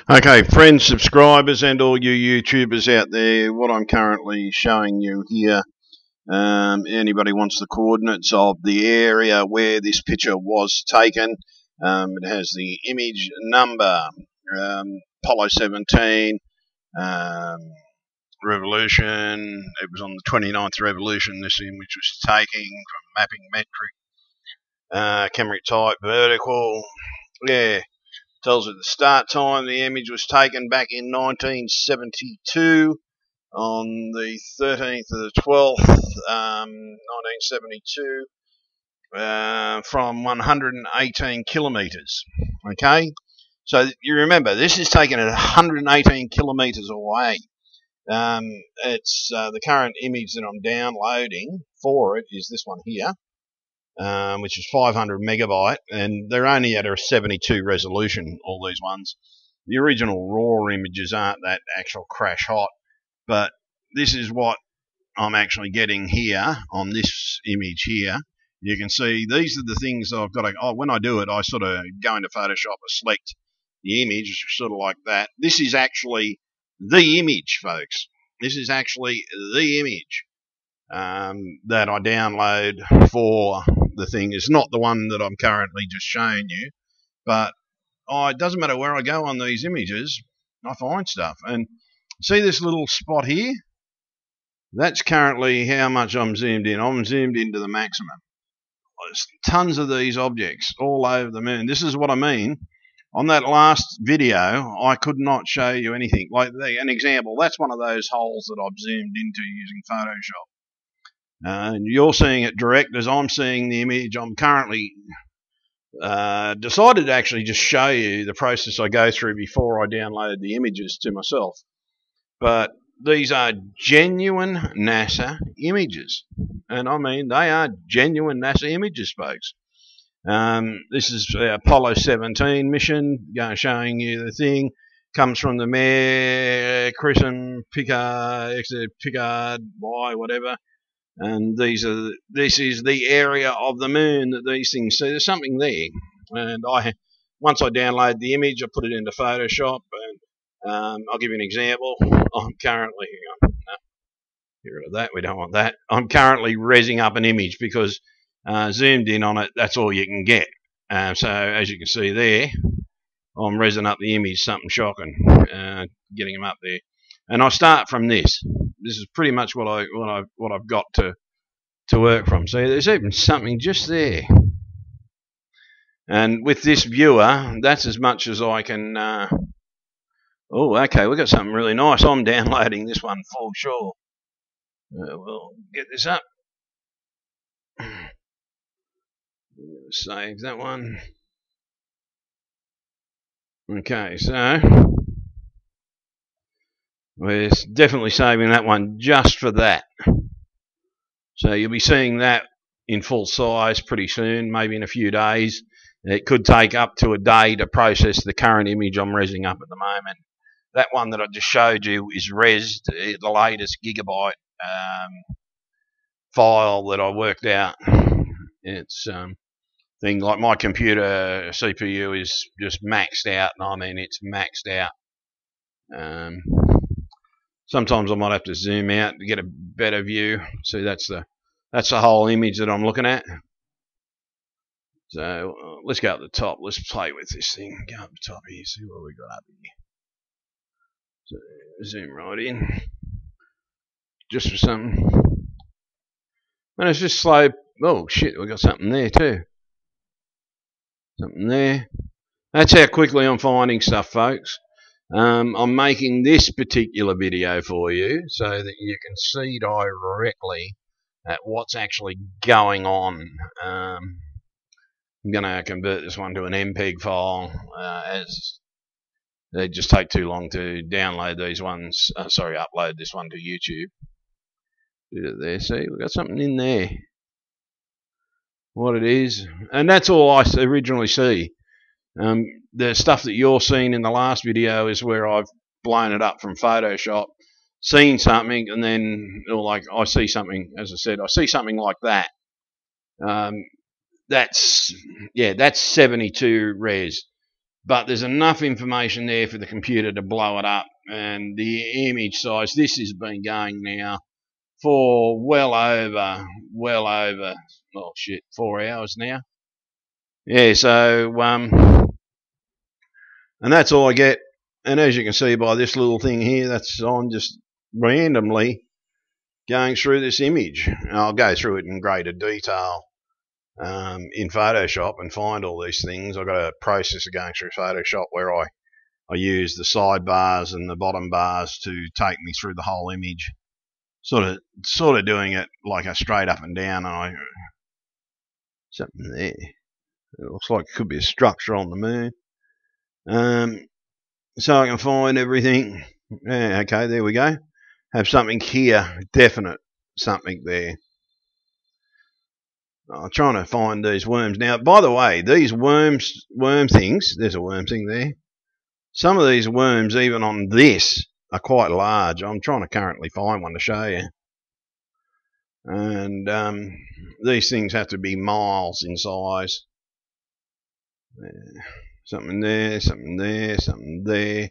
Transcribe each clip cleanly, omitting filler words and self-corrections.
Okay, friends, subscribers, and all you YouTubers out there, what I'm currently showing you here, anybody wants the coordinates of the area where this picture was taken. It has the image number, Apollo 17, revolution. It was on the 29th revolution this image was taken from mapping metric, camera type, vertical. Yeah. Tells it the start time. The image was taken back in 1972 on the 13th of the 12th, 1972, from 118 kilometres. Okay, so you remember this is taken at 118 kilometres away. It's the current image that I'm downloading for it is this one here. Which is 500 megabyte, and they're only at a 72 resolution, all these ones. The original raw images aren't that actual crash hot, but this is what I'm actually getting here on this image here. You can see these are the things I've got to, when I do it, I sort of go into Photoshop and select the image, sort of like that. This is actually the image, folks. This is actually the image that I download for the thing. Is not the one that I'm currently just showing you, but it doesn't matter where I go on these images, I find stuff. And see this little spot here? That's currently how much I'm zoomed in. I'm zoomed into the maximum. There's tons of these objects all over the moon. This is what I mean. On that last video, I could not show you anything. Like an example, that's one of those holes that I've zoomed into using Photoshop. And you're seeing it direct as I'm seeing the image. I'm currently decided to actually just show you the process I go through before I download the images to myself. But these are genuine NASA images. And I mean, they are genuine NASA images, folks. This is Apollo 17 mission, showing you the thing. Comes from the Mare, Crescent, Picard, Picard, Y, whatever. And this is the area of the moon that these things see. There's something there, and once I download the image, I put it into Photoshop, and I'll give you an example. I'm currently get rid of that. We don't want that. I'm currently rezzing up an image because zoomed in on it, that's all you can get. So as you can see there, I'm rezzing up the image. Something shocking, getting them up there. And I start from this. This is pretty much what I've got to work from. See, there's even something just there. And with this viewer, that's as much as I can. Oh, okay, we've got something really nice. I'm downloading this one full sure. We'll get this up. Save that one. Okay, so we're definitely saving that one just for that. So you'll be seeing that in full size pretty soon, maybe in a few days. It could take up to a day to process the current image I'm rezzing up at the moment. That one that I just showed you is rezzed, the latest gigabyte file that I worked out. It's thing like my computer CPU is just maxed out, and I mean it's maxed out. Sometimes I might have to zoom out to get a better view. See, that's the whole image that I'm looking at. So let's go up the top. Let's play with this thing. Go up the top here. See what we got up here. So zoom right in, just for something. And it's just slow. Oh shit, we got something there too. Something there. That's how quickly I'm finding stuff, folks. I'm making this particular video for you so that you can see directly at what's actually going on. I'm going to convert this one to an MPEG file, as they just take too long to download these ones. Upload this one to YouTube. Do it there. See, we've got something in there. What it is, and that's all I originally see. The stuff that you're seeing in the last video is where I've blown it up from Photoshop, seen something, and then I see something. As I said, I see something like that. That's 72 res. but there's enough information there for the computer to blow it up. And the image size, this has been going now for well over, oh shit, 4 hours now. Yeah, so, and that's all I get. And as you can see by this little thing here, that's I'm just randomly going through this image. And I'll go through it in greater detail in Photoshop and find all these things. I've got a process of going through Photoshop where I use the sidebars and the bottom bars to take me through the whole image, sort of doing it like a straight up and down. And something there. It looks like it could be a structure on the moon. So I can find everything. Yeah, okay, there we go. Have something here, definite something there. I'm trying to find these worms. Now, by the way, these worm things, there's a worm thing there. Some of these worms, even on this, are quite large. I'm trying to currently find one to show you. And these things have to be miles in size. Something there, something there, something there.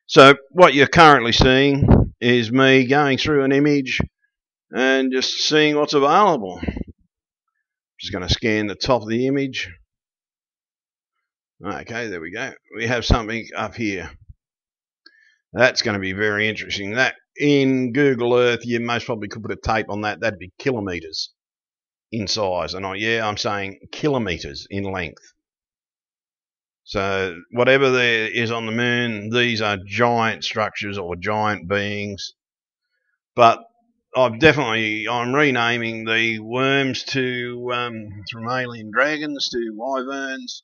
So what you're currently seeing is me going through an image and just seeing what's available. Just going to scan the top of the image. Okay, there we go. We have something up here. That's going to be very interesting. That in Google Earth, you most probably could put a tape on that. That'd be kilometres in size. And I'm saying kilometres in length. So whatever there is on the moon, these are giant structures or giant beings. But I'm renaming the worms to from alien dragons to wyverns,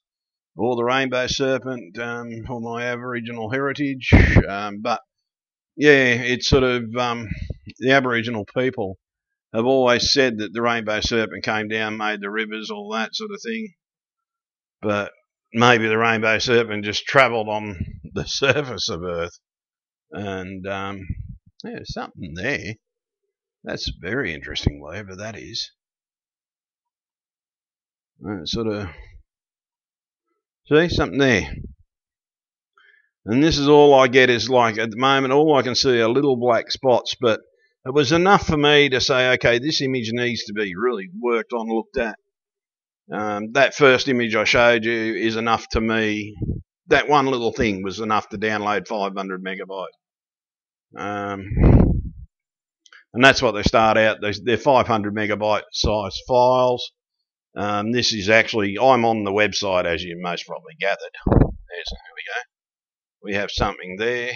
or the rainbow serpent for my Aboriginal heritage. But yeah, it's sort of the Aboriginal people have always said that the rainbow serpent came down, made the rivers, all that sort of thing. But maybe the rainbow serpent just travelled on the surface of Earth. And there's something there. That's very interesting, whatever that is. Sort of, see, something there. And this is all I get is, like, at the moment, all I can see are little black spots, but it was enough for me to say, okay, this image needs to be really worked on, looked at. That first image I showed you is enough to me. That one little thing was enough to download 500 megabytes. And that's what they start out. They're 500 megabyte size files. This is actually, I'm on the website, as you most probably gathered. There we go. We have something there.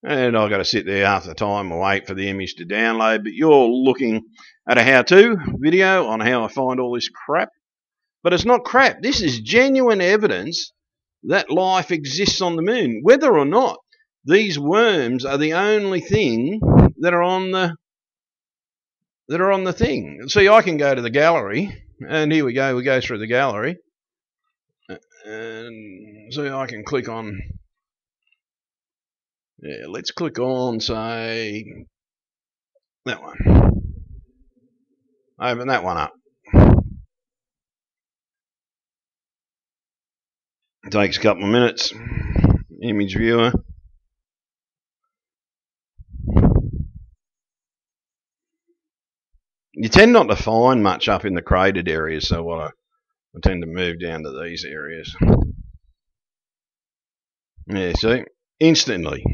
And I've got to sit there half the time and wait for the image to download. But you're looking at a how-to video on how I find all this crap. But it's not crap. This is genuine evidence that life exists on the moon. Whether or not these worms are the only thing that are on the thing. See, I can go to the gallery, and here we go. We go through the gallery, and see, I can click on. Yeah, let's click on, say, that one. Open that one up. It takes a couple of minutes. Image viewer. You tend not to find much up in the cratered areas, so I tend to move down to these areas. Yeah, see? Instantly.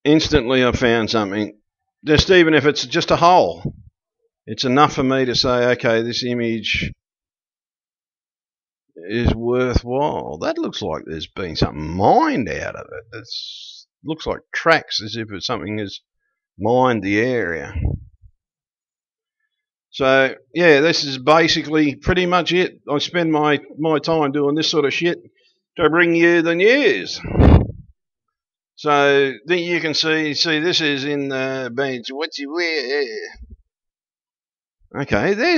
Instantly I found something. Just even if it's just a hole. It's enough for me to say, okay, this image is worthwhile. That looks like there's been something mined out of it. It looks like tracks, as if something has mined the area. So yeah, this is basically pretty much it. I spend my time doing this sort of shit to bring you the news. So then you can see this is in the bench. Where? Okay,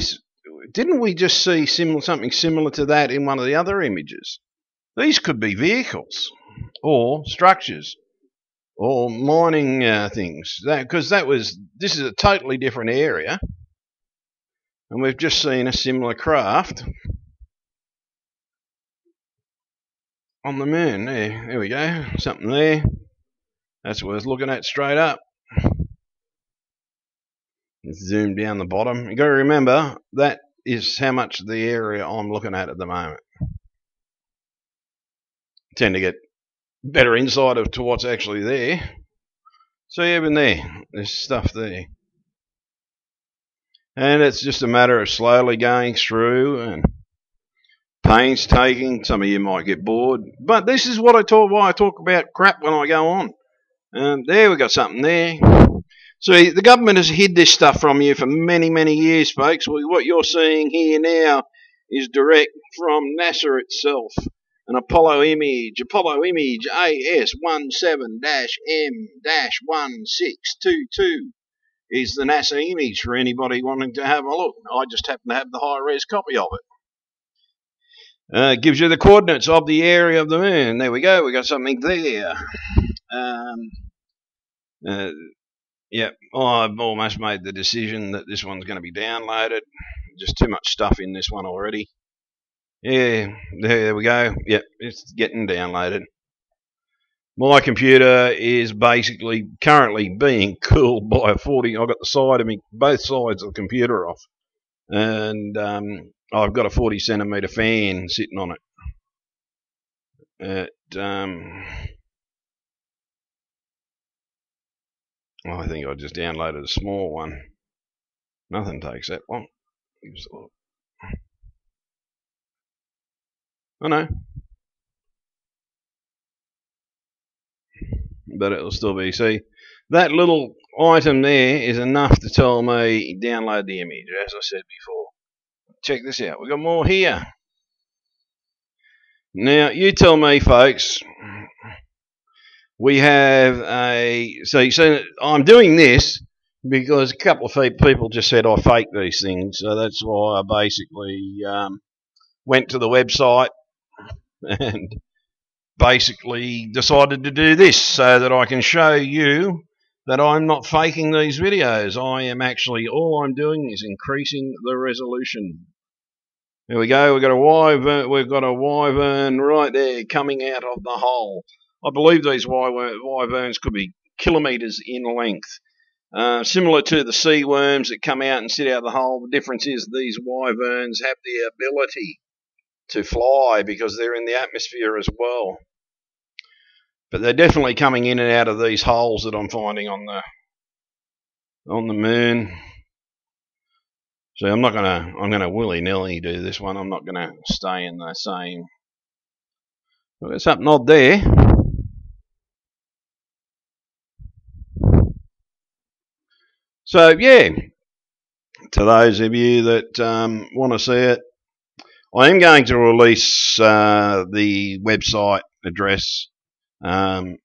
didn't we just see something similar to that in one of the other images? These could be vehicles or structures or mining things. This is a totally different area. And we've just seen a similar craft on the moon. There we go. Something there. That's worth looking at straight up. Zoom down the bottom. You've got to remember that is how much of the area I'm looking at the moment. Tend to get better insight to what's actually there. So even there's stuff there. And it's just a matter of slowly going through and painstaking. Some of you might get bored, but this is why I talk about crap when I go on. There we got something there. So the government has hid this stuff from you for many, many years, folks. What you're seeing here now is direct from NASA itself. An Apollo image AS17-M-1622 is the NASA image for anybody wanting to have a look. I just happen to have the high-res copy of it. It gives you the coordinates of the area of the moon. There we go. We got something there. Yep, I've almost made the decision that this one's going to be downloaded. Just too much stuff in this one already. Yeah, there we go. Yep, it's getting downloaded. My computer is basically currently being cooled by a 40. I've got the side of me, both sides of the computer off, and I've got a 40 centimetre fan sitting on it. I think I just downloaded a small one. Nothing takes that long. I know. But it'll still be. See, that little item there is enough to tell me download the image, as I said before. Check this out. We've got more here. Now, you tell me, folks. We have so I'm doing this because a couple of people just said I fake these things. So that's why I basically went to the website and basically decided to do this so that I can show you that I'm not faking these videos. I am actually, all I'm doing is increasing the resolution. There we go. We've got a wyvern right there coming out of the hole. I believe these wyverns could be kilometres in length. Similar to the sea worms that come out and sit out of the hole. The difference is these wyverns have the ability to fly because they're in the atmosphere as well. But they're definitely coming in and out of these holes that I'm finding on the moon. So I'm gonna willy-nilly do this one. I'm not gonna stay in the same. There's something odd there. So yeah, to those of you that want to see it, I am going to release the website address to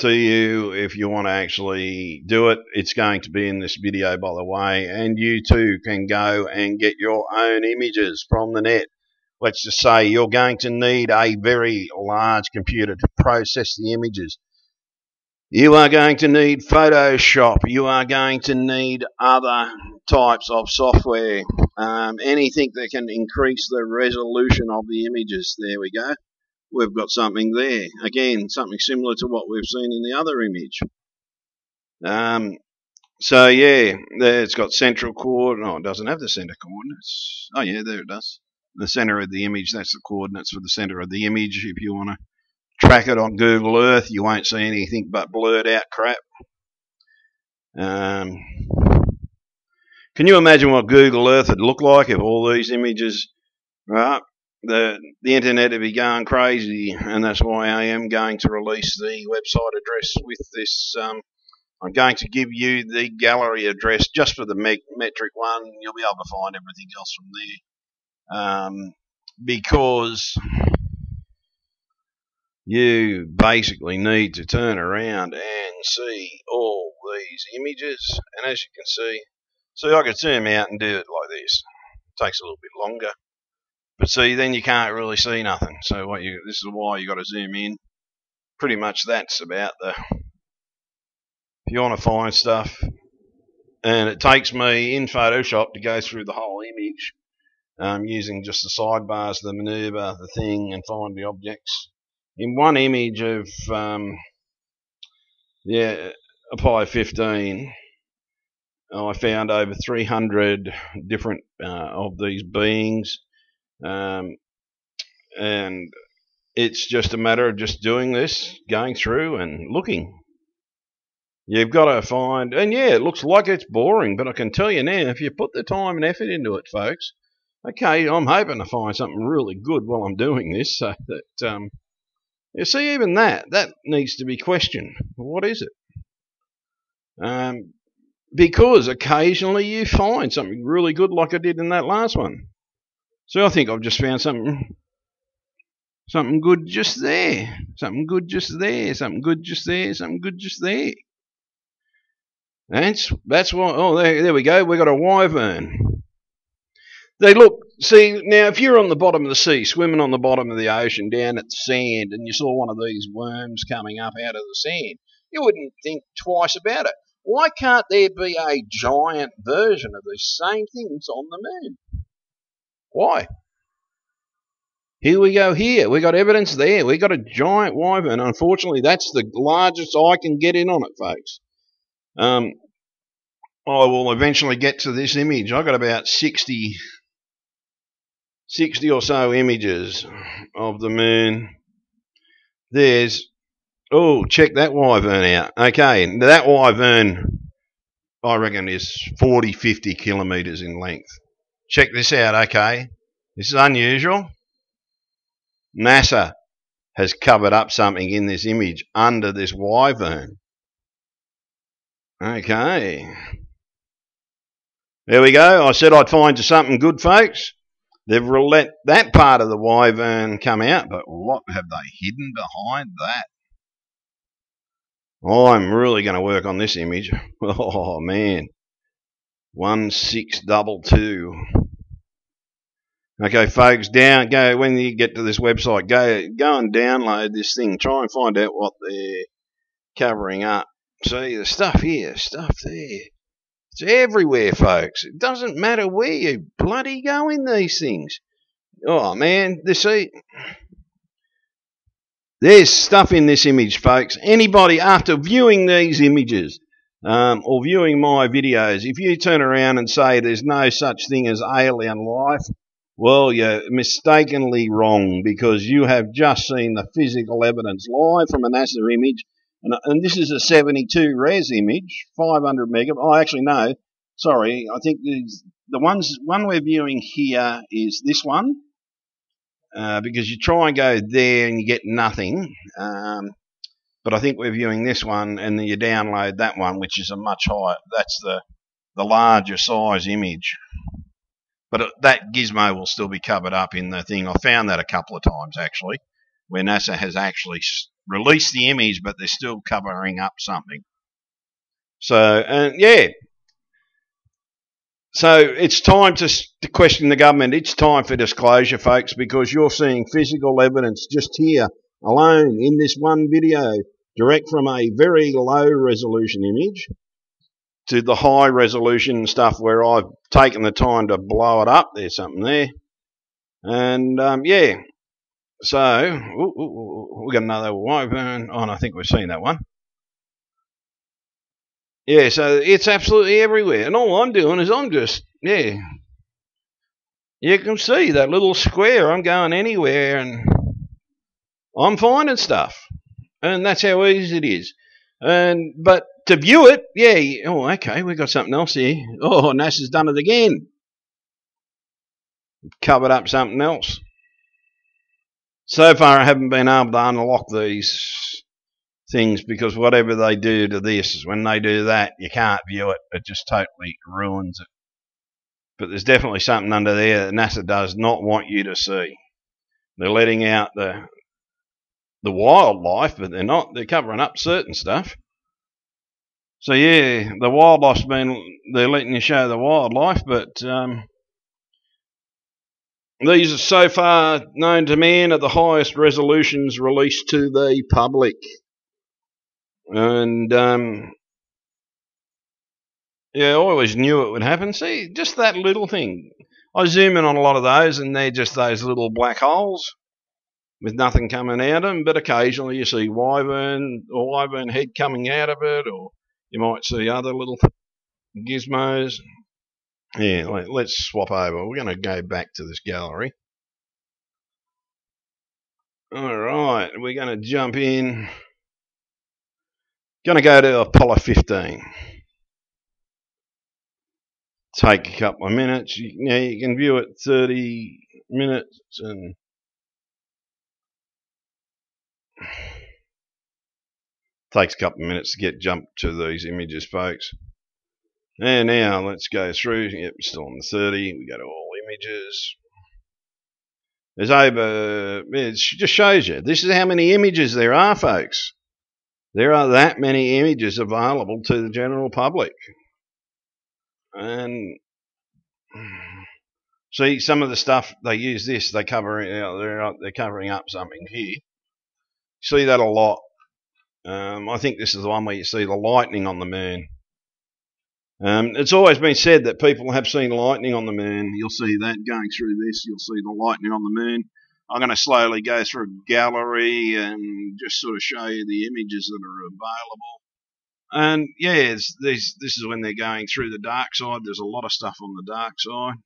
you if you want to actually do it. It's going to be in this video, by the way, and you too can go and get your own images from the net. Let's just say you're going to need a very large computer to process the images. You are going to need Photoshop. You are going to need other types of software. Anything that can increase the resolution of the images. There we go. We've got something there. Again, something similar to what we've seen in the other image. So yeah, there it's got central coordinates. No, it doesn't have the center coordinates. Oh yeah, there it does. The center of the image, that's the coordinates for the center of the image. If you want to track it on Google Earth, you won't see anything but blurred out crap. Can you imagine what Google Earth would look like if all these images, right? The internet would be going crazy, and that's why I am going to release the website address with this. I'm going to give you the gallery address just for the metric one. You'll be able to find everything else from there, because you basically need to turn around and see all these images. And as you can see I could zoom out and do it like this. It takes a little bit longer. But see, then you can't really see nothing. So this is why you got to zoom in. Pretty much that's about if you want to find stuff, and it takes me in Photoshop to go through the whole image, using just the sidebars, the maneuver, the thing, and find the objects. In one image of Apollo 15, I found over 300 different of these beings, and it's just a matter of just doing this, going through and looking. You've got to find, and yeah, it looks like it's boring, but I can tell you now, if you put the time and effort into it, folks, okay, I'm hoping to find something really good while I'm doing this, so that, you see, even that needs to be questioned. What is it? Because occasionally you find something really good like I did in that last one. So I think I've just found something good just there. Something good just there. Something good just there. Something good just there. That's why. Oh, there we go. We got a wyvern. They look. See, now if you're on the bottom of the sea, swimming on the bottom of the ocean, down at the sand, and you saw one of these worms coming up out of the sand, you wouldn't think twice about it. Why can't there be a giant version of these same things on the moon? Why? Here we go here. We got evidence there. We got a giant wyvern. Unfortunately, that's the largest I can get in on it, folks. I will eventually get to this image. I got about 60 or so images of the moon. Check that wyvern out. Okay, that wyvern, I reckon, is 40, 50 kilometres in length. Check this out, okay? This is unusual. NASA has covered up something in this image under this wyvern. Okay. There we go. I said I'd find you something good, folks. They've let that part of the wyvern come out, but what have they hidden behind that? I'm really going to work on this image. Oh, man. 1622. Okay, folks, go when you get to this website, go and download this thing. Try and find out what they're covering up. See, the stuff here, stuff there. It's everywhere, folks. It doesn't matter where you bloody go in these things. Oh, man, there's stuff in this image, folks. Anybody, after viewing these images or viewing my videos, if you turn around and say there's no such thing as alien life, well, you're mistakenly wrong, because you have just seen the physical evidence live from a NASA image. And this is a 72 res image, 500 megabytes. Oh, actually, no. Sorry. I think the one we're viewing here is this one, because you try and go there and you get nothing. But I think we're viewing this one, and then you download that one, which is a much higher. That's the larger size image. But that gizmo will still be covered up in the thing. I found that a couple of times, actually, where NASA has actually released the image, but they're still covering up something. So, yeah. So it's time to question the government. It's time for disclosure, folks, because you're seeing physical evidence just here alone in this one video, direct from a very low resolution image to the high resolution stuff where I've taken the time to blow it up. There's something there. And, yeah. So, we got another wyvern. Oh, and I think we've seen that one. Yeah, so it's absolutely everywhere. And all I'm doing is yeah. You can see that little square. I'm going anywhere and I'm finding stuff. And that's how easy it is. But to view it, yeah. Oh, okay, we got something else here. Oh, NASA's done it again. Covered up something else. So far, I haven't been able to unlock these things, because whatever they do to this, when they do that, you can't view it. It just totally ruins it. But there's definitely something under there that NASA does not want you to see. They're letting out the wildlife, but they're covering up certain stuff. So yeah, the wildlife's they're letting you show the wildlife, but these are so far known to man at the highest resolutions released to the public. And Yeah, I always knew it would happen. See, just that little thing. I zoom in on a lot of those, and they're just those little black holes with nothing coming out of them. But occasionally you see wyvern head coming out of it, or you might see other little gizmos. Yeah, let's swap over. We're going to go back to this gallery. All right, we're going to jump in. Going to go to Apollo 15. Take a couple of minutes. You can view it 30 minutes and takes a couple of minutes to get jumped to these images, folks. And now let's go through. Yep, still on the 30. We go to all images. There's over. It just shows you. This is how many images there are, folks. There are that many images available to the general public. And see, some of the stuff they use this. They're covering up something here. See that a lot. I think this is the one where you see the lightning on the moon. It's always been said that people have seen lightning on the moon. You'll see that going through this. You'll see the lightning on the moon. I'm going to slowly go through a gallery and just sort of show you the images that are available. And yeah, this is when they're going through the dark side. There's a lot of stuff on the dark side.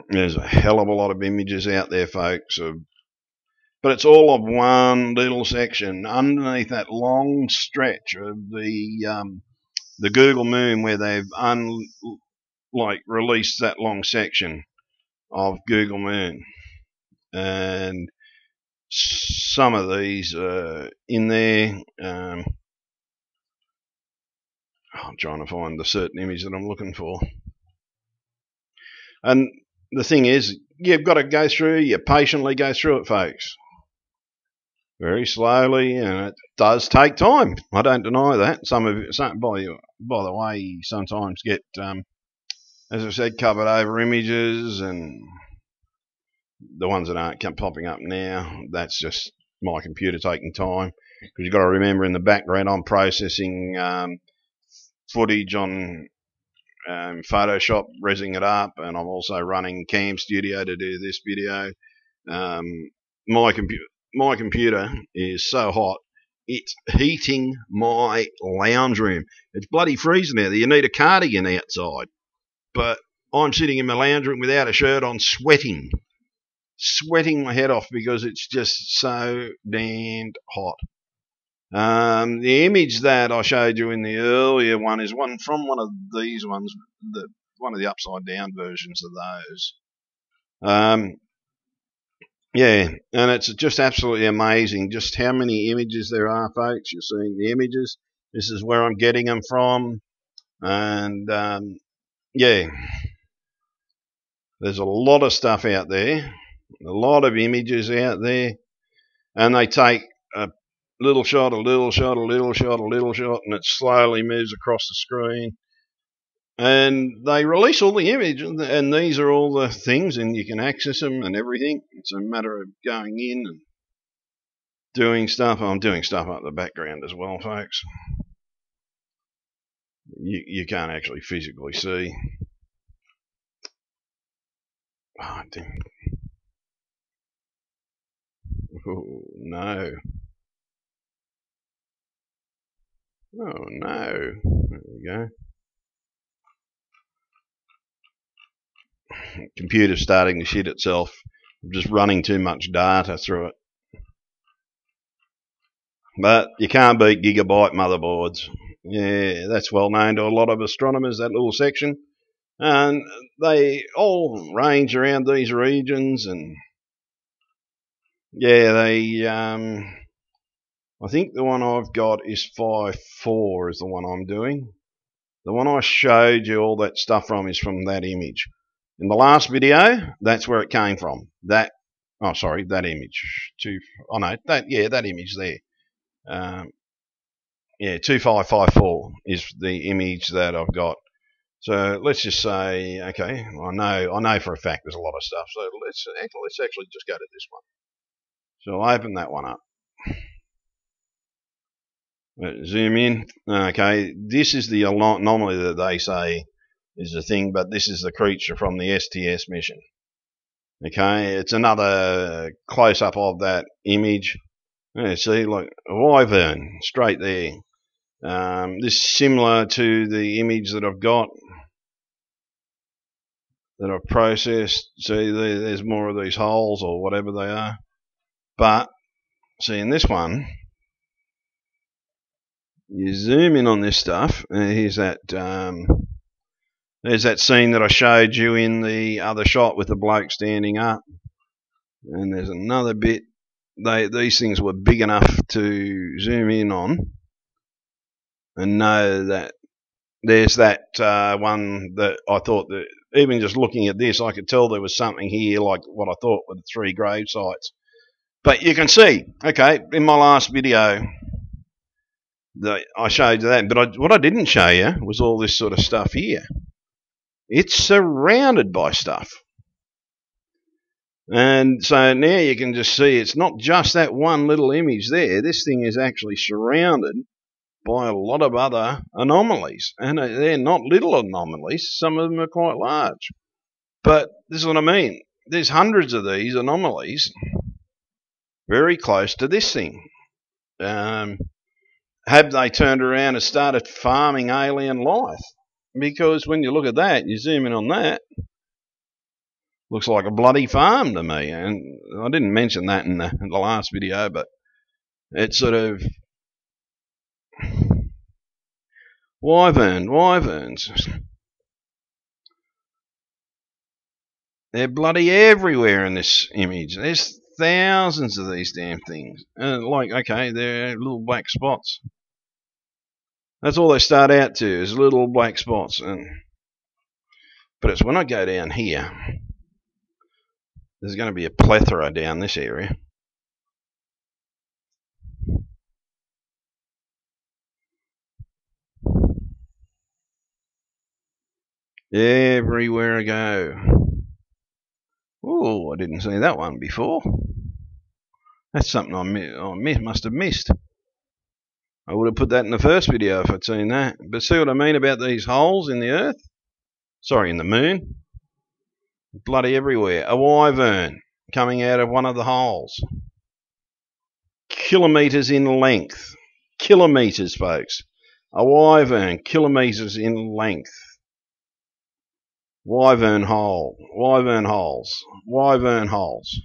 There's a hell of a lot of images out there, folks. But it's all of one little section underneath that long stretch of the Google Moon, where they've released that long section of Google Moon, and some of these in there. I'm trying to find the certain image that I'm looking for, and the thing is, you've got to go through. You patiently go through it, folks. Very slowly, and it does take time. I don't deny that. Some of it, by the way, sometimes get, as I said, covered over images, and the ones that aren't popping up now, that's just my computer taking time. Because you've got to remember, in the background, I'm processing footage on Photoshop, resing it up, and I'm also running Cam Studio to do this video. My computer is so hot, it's heating my lounge room. It's bloody freezing out there. You need a cardigan outside. But I'm sitting in my lounge room without a shirt on, sweating my head off because it's just so damned hot. The image that I showed you in the earlier one is one from one of these ones, one of the upside down versions of those. Yeah, and it's just absolutely amazing just how many images there are, folks. You're seeing the images. This is where I'm getting them from. And, yeah, there's a lot of stuff out there, a lot of images out there. And they take a little shot, a little shot, a little shot, a little shot, and it slowly moves across the screen. And they release all the images, and these are all the things, and you can access them and everything. It's a matter of going in and doing stuff. I'm doing stuff up the background as well, folks. You can't actually physically see. Oh, damn. Oh, no. Oh, no. There we go. Computer's starting to shit itself. I'm just running too much data through it. But you can't beat gigabyte motherboards. Yeah, that's well known to a lot of astronomers, that little section. And they all range around these regions, and yeah, I think the one I've got is 5.4 is the one I'm doing. The one I showed you all that stuff from is from that image. In the last video, that's where it came from. That image. That image there. Yeah, 2554 is the image that I've got. So let's just say, okay, I know for a fact there's a lot of stuff. So let's actually just go to this one. So I'll open that one up. Zoom in. Okay, this is the anomaly that they say is the thing, but this is the creature from the STS mission. Okay, it's another close-up of that image. Yeah, see, like a wyvern, straight there. This is similar to the image that I've got, that I've processed. See, there's more of these holes or whatever they are. But, see, in this one, you zoom in on this stuff, and here's that, there's that scene that I showed you in the other shot with the bloke standing up. And there's another bit. These things were big enough to zoom in on and know that there's that one that I thought that even just looking at this, I could tell there was something here like what I thought were the 3 grave sites. But you can see, okay, in my last video, I showed you that. But what I didn't show you was all this sort of stuff here. It's surrounded by stuff. And so now you can just see it's not just that one little image there. This thing is actually surrounded by a lot of other anomalies. And they're not little anomalies. Some of them are quite large. But this is what I mean. There's hundreds of these anomalies very close to this thing. Have they turned around and started farming alien life? Because when you look at that, you zoom in on that, looks like a bloody farm to me. And I didn't mention that in the last video, but it's sort of wyverns. They're bloody everywhere in this image. There's thousands of these damn things. And like, okay, they're little black spots. That's all they start out to, is little black spots. But it's when I go down here, there's going to be a plethora down this area. Everywhere I go. Oh, I didn't see that one before. That's something I must have missed. I would have put that in the first video if I'd seen that. But see what I mean about these holes in the earth? Sorry, in the moon. Bloody everywhere. A wyvern coming out of one of the holes. Kilometres in length. Kilometres, folks. A wyvern, kilometres in length. Wyvern hole. Wyvern holes. Wyvern holes.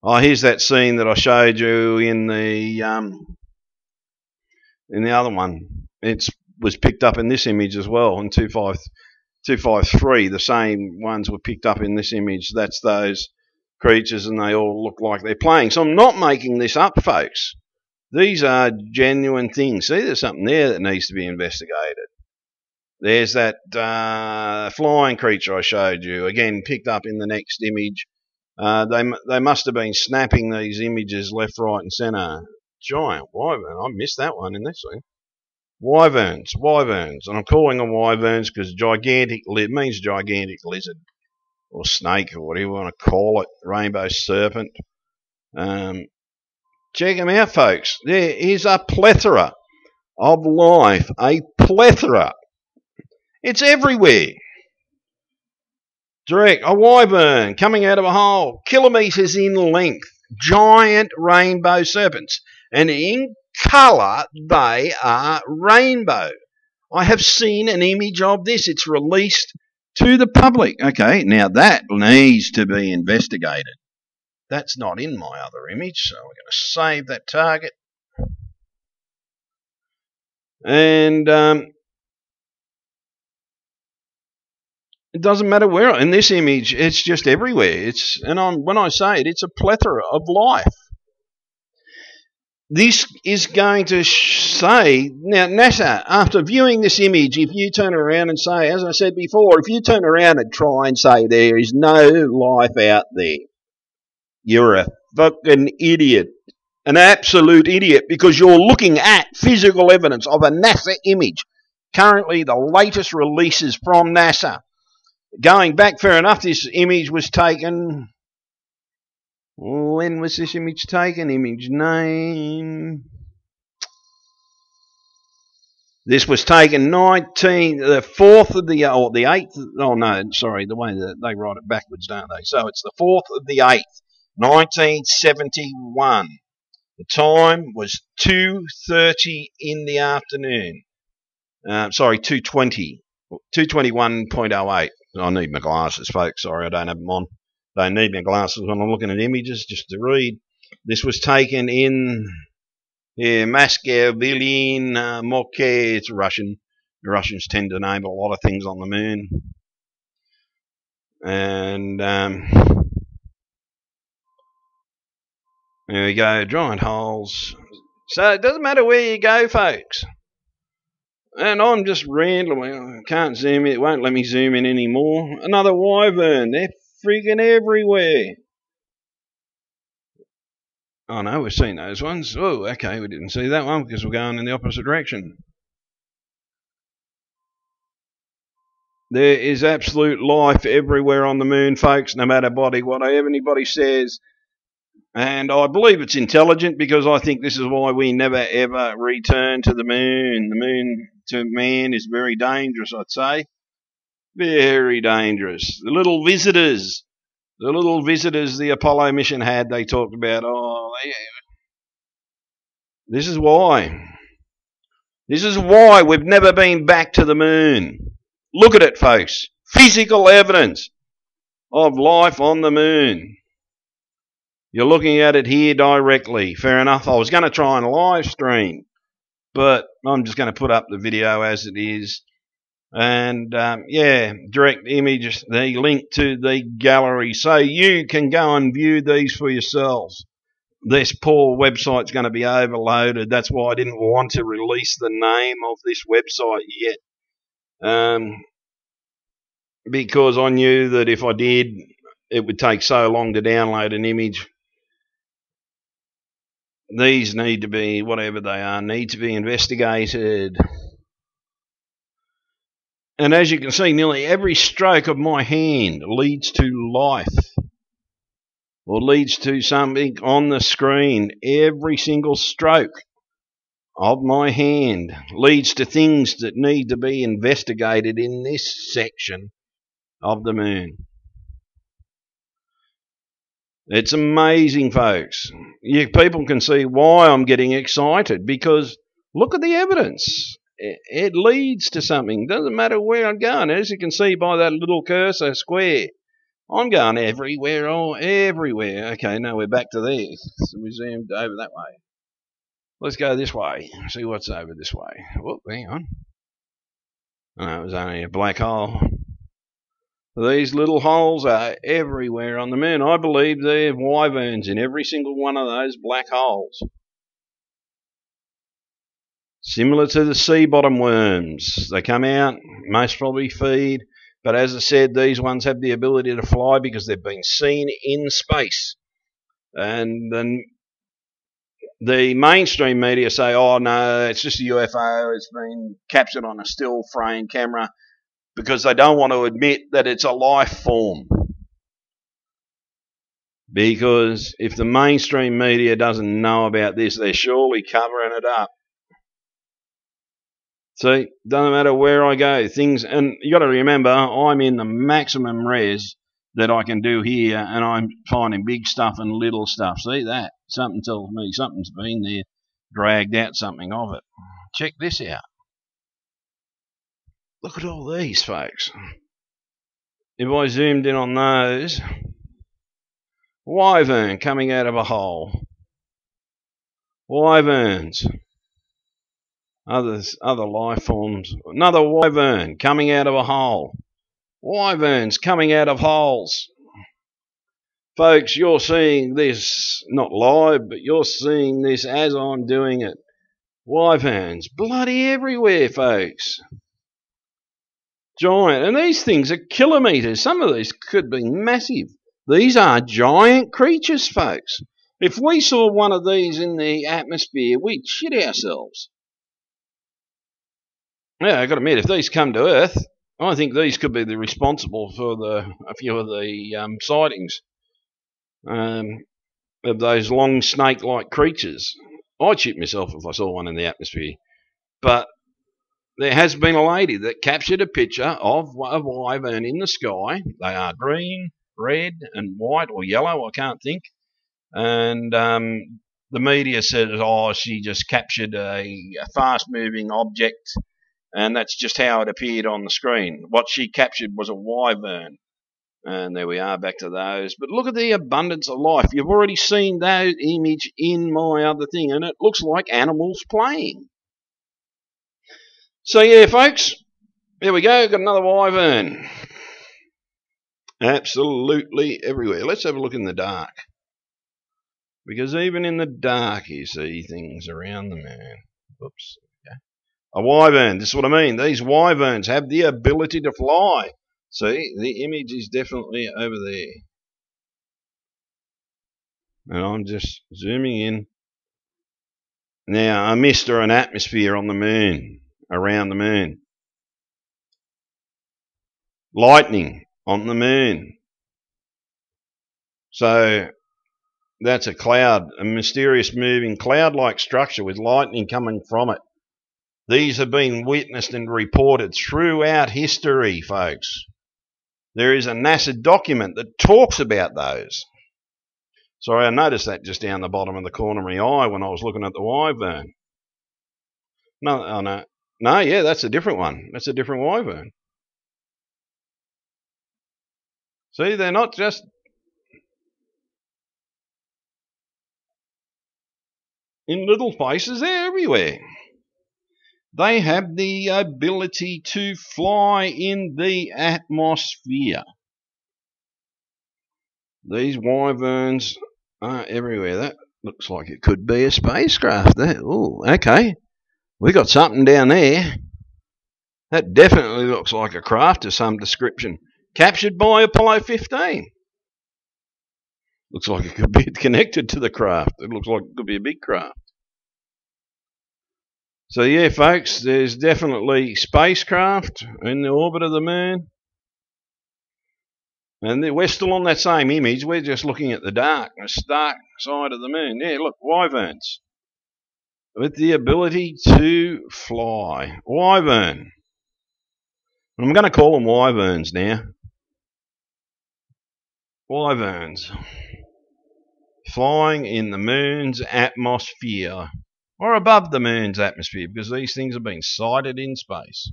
Oh, here's that scene that I showed you in the other one. It was picked up in this image as well, in 253. The same ones were picked up in this image. That's those creatures, and they all look like they're playing. So I'm not making this up, folks. These are genuine things. See, there's something there that needs to be investigated. There's that flying creature I showed you, again picked up in the next image. They must have been snapping these images left, right, and centre. Giant wyvern. I missed that one in this thing. Wyverns, and I'm calling them wyverns because gigantic means gigantic lizard or snake or whatever you want to call it. Rainbow serpent. Check them out, folks. There is a plethora of life. A plethora. It's everywhere. Direct, a wyvern coming out of a hole, kilometres in length, giant rainbow serpents, and in colour they are rainbow. I have seen an image of this. It's released to the public. Okay, now that needs to be investigated. That's not in my other image, so we're going to save that target. And it doesn't matter where. In this image, it's just everywhere. When I say it, it's a plethora of life. This is going to say, now NASA, after viewing this image, if you turn around and say, as I said before, if you turn around and try and say there is no life out there, you're a fucking idiot. An absolute idiot, because you're looking at physical evidence of a NASA image. Currently, the latest releases from NASA. Going back, fair enough, this image was taken... When was this image taken? Image name... This was taken the 4th of the, or the 8th, oh no, sorry, the way that they write it backwards, don't they? So it's the 4th of the 8th, 1971. The time was 2:30 in the afternoon. Sorry, 2:20, 2:21.08. I need my glasses, folks. Sorry, I don't have them on. Don't need my glasses when I'm looking at images just to read. This was taken in Moscow, Berlin, Moscow. It's Russian. The Russians tend to name a lot of things on the moon. And there we go, giant holes. So it doesn't matter where you go, folks. And I'm just randomly, I can't zoom in, it won't let me zoom in anymore. Another wyvern, they're friggin' everywhere. Oh no, we've seen those ones. Oh, okay, we didn't see that one because we're going in the opposite direction. There is absolute life everywhere on the moon, folks, no matter what anybody says. And I believe it's intelligent because I think this is why we never ever return to the moon. The moon to man is very dangerous, I'd say. Very dangerous. The little visitors the Apollo mission had, they talked about, this is why. This is why we've never been back to the moon. Look at it, folks. Physical evidence of life on the moon. You're looking at it here directly. Fair enough. I was going to try and live stream, but I'm just going to put up the video as it is. And direct image, the link to the gallery, so you can go and view these for yourselves. This poor website's going to be overloaded. That's why I didn't want to release the name of this website yet, because I knew that if I did, it would take so long to download an image. These need to be, whatever they are, need to be investigated. And as you can see, nearly every stroke of my hand leads to life, or leads to something on the screen. Every single stroke of my hand leads to things that need to be investigated in this section of the moon. It's amazing, folks. People can see why I'm getting excited, because look at the evidence. It leads to something. Doesn't matter where I'm going. As you can see by that little cursor square, I'm going everywhere, everywhere. Okay, now we're back to there. So we zoomed over that way. Let's go this way. See what's over this way. Whoop, hang on. Oh, it was only a black hole. These little holes are everywhere on the moon. I believe there are wyverns in every single one of those black holes. Similar to the sea bottom worms. They come out, most probably feed, but as I said, these ones have the ability to fly because they've been seen in space. And then the mainstream media say, oh no, it's just a UFO, it's been captured on a still frame camera, because they don't want to admit that it's a life form. Because if the mainstream media doesn't know about this, they're surely covering it up. See, doesn't matter where I go, things, and you got to remember, I'm in the maximum res that I can do here, and I'm finding big stuff and little stuff. See that? Something tells me something's been there, dragged out something of it. Check this out. Look at all these, folks. If I zoomed in on those, wyvern coming out of a hole. Wyverns. Other life forms. Another wyvern coming out of a hole. Wyverns coming out of holes. Folks, you're seeing this, not live, but you're seeing this as I'm doing it. Wyverns bloody everywhere, folks. Giant. And these things are kilometres. Some of these could be massive. These are giant creatures, folks. If we saw one of these in the atmosphere, we'd shit ourselves. Yeah, I've got to admit, if these come to Earth, I think these could be responsible for a few of the sightings of those long snake-like creatures. I'd shit myself if I saw one in the atmosphere. But there has been a lady that captured a picture of a wyvern in the sky. They are green, red, and white, or yellow, I can't think. And the media said, oh, she just captured a fast-moving object, and that's just how it appeared on the screen. What she captured was a wyvern. And there we are, back to those. But look at the abundance of life. You've already seen that image in my other thing, and it looks like animals playing. So yeah, folks, there we go. Got another wyvern. Absolutely everywhere. Let's have a look in the dark. Because even in the dark you see things around the moon. Oops. Okay. A wyvern. This is what I mean. These wyverns have the ability to fly. See, the image is definitely over there. And I'm just zooming in. Now, a mist or an atmosphere on the moon, around the moon. Lightning on the moon. So, that's a cloud, a mysterious moving cloud-like structure with lightning coming from it. These have been witnessed and reported throughout history, folks. There is a NASA document that talks about those. Sorry, I noticed that just down the bottom of the corner of my eye when I was looking at the wyvern. No, oh no. No, yeah, that's a different one. That's a different wyvern. See, they're not just in little places, they're everywhere. They have the ability to fly in the atmosphere. These wyverns are everywhere. That looks like it could be a spacecraft. Oh, okay. We got something down there. That definitely looks like a craft of some description. Captured by Apollo 15. Looks like it could be connected to the craft. It looks like it could be a big craft. So yeah, folks, there's definitely spacecraft in the orbit of the moon. And we're still on that same image. We're just looking at the dark side of the moon. Yeah, look, wyverns. With the ability to fly. Wyvern. I'm going to call them wyverns now. Wyverns. Flying in the moon's atmosphere. Or above the moon's atmosphere, because these things have been sighted in space.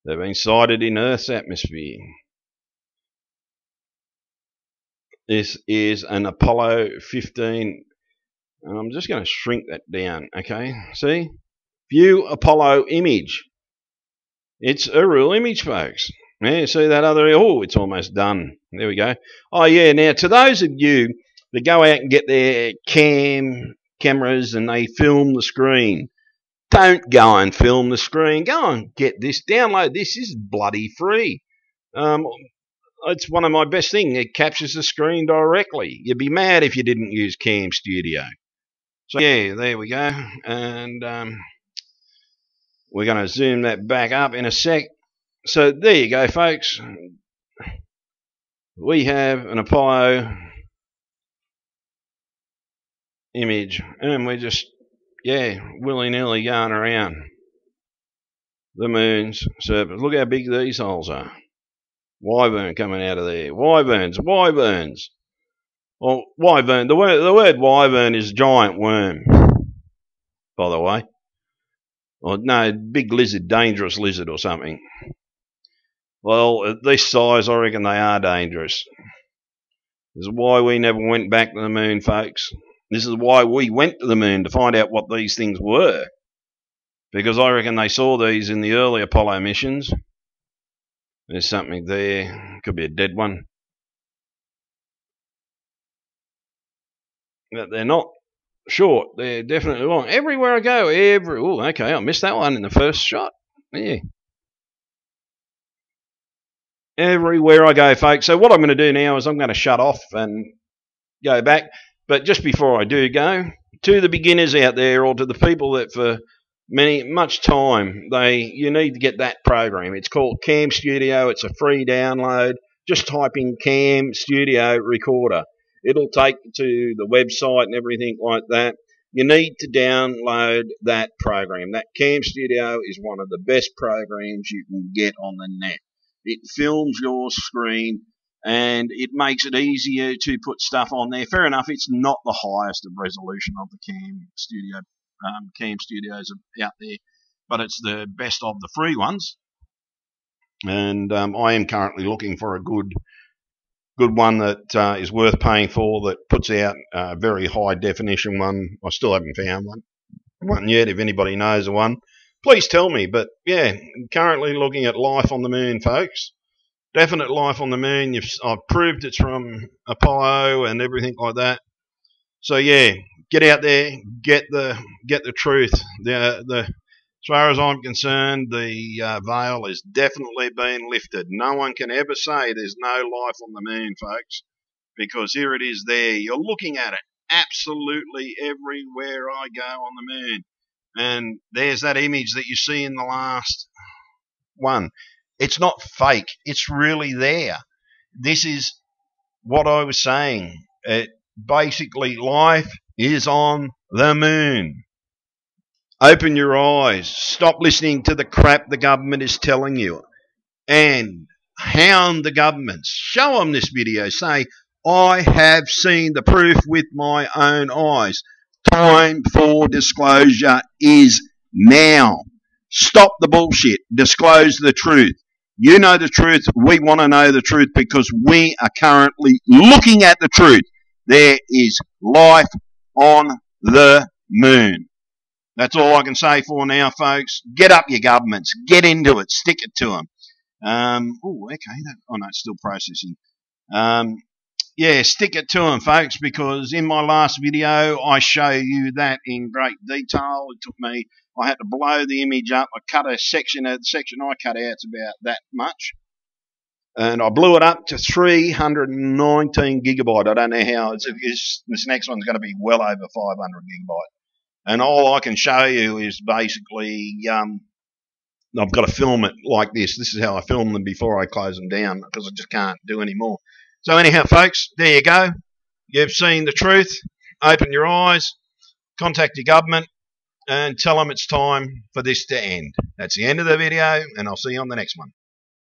They've been sighted in Earth's atmosphere. This is an Apollo 15, and I'm just going to shrink that down, okay? See? View Apollo image. It's a real image, folks. Yeah, see that other? Oh, it's almost done. There we go. Oh, yeah, now to those of you that go out and get their cameras and they film the screen, don't go and film the screen. Go and get this. Download this. This is bloody free. It's one of my best things. It captures the screen directly. You'd be mad if you didn't use Cam Studio. So yeah, there we go. And we're going to zoom that back up in a sec. So there you go, folks. We have an Apollo image, and we're just, yeah, willy-nilly going around the moon's surface. Look how big these holes are. Wyvern coming out of there. Wyverns. Well, wyvern. The word wyvern is giant worm, by the way. Or no, big lizard, dangerous lizard or something. Well, at this size, I reckon they are dangerous. This is why we never went back to the moon, folks. This is why we went to the moon, to find out what these things were. Because I reckon they saw these in the early Apollo missions. There's something there. Could be a dead one. But they're not short. They're definitely long. Everywhere I go, oh, okay, I missed that one in the first shot. Yeah. Everywhere I go, folks. So what I'm going to do now is I'm going to shut off and go back. But just before I do go, to the beginners out there, or to the people that for much time, you need to get that program. It's called Cam Studio. It's a free download. Just type in Cam Studio Recorder. It'll take you to the website and everything like that. you need to download that program. That Cam Studio is one of the best programs you can get on the net. It films your screen and it makes it easier to put stuff on there. Fair enough, it's not the highest of resolution of the Cam Studios out there, but it's the best of the free ones. And I am currently looking for a good one that is worth paying for, that puts out a very high definition one. I still haven't found one yet. If anybody knows of one, please tell me. But yeah, currently looking at life on the moon, folks. Definite life on the moon. I've proved it's from Apollo and everything like that. So yeah, get out there, get the truth. As far as I'm concerned, the veil is definitely being lifted. No one can ever say there's no life on the moon, folks, because here it is there. You're looking at it absolutely everywhere I go on the moon. And there's that image that you see in the last one. It's not fake. It's really there. This is what I was saying. Basically, life is on the moon. Open your eyes. Stop listening to the crap the government is telling you. And hound the governments. Show them this video. Say, I have seen the proof with my own eyes. Time for disclosure is now. Stop the bullshit. Disclose the truth. You know the truth. We want to know the truth because we are currently looking at the truth. There is life on the moon. That's all I can say for now, folks. Get up, your governments. Get into it. Stick it to them. Okay. No, it's still processing. Yeah, stick it to them, folks, because in my last video, I show you that in great detail. It took me, I had to blow the image up. I cut a section. The section I cut out's about that much. And I blew it up to 319 gigabyte. I don't know how. This next one's going to be well over 500 gigabyte. And all I can show you is basically, I've got to film it like this. This is how I film them before I close them down because I just can't do any more. So anyhow, folks, there you go. You've seen the truth. Open your eyes. Contact your government and tell them it's time for this to end. That's the end of the video, and I'll see you on the next one.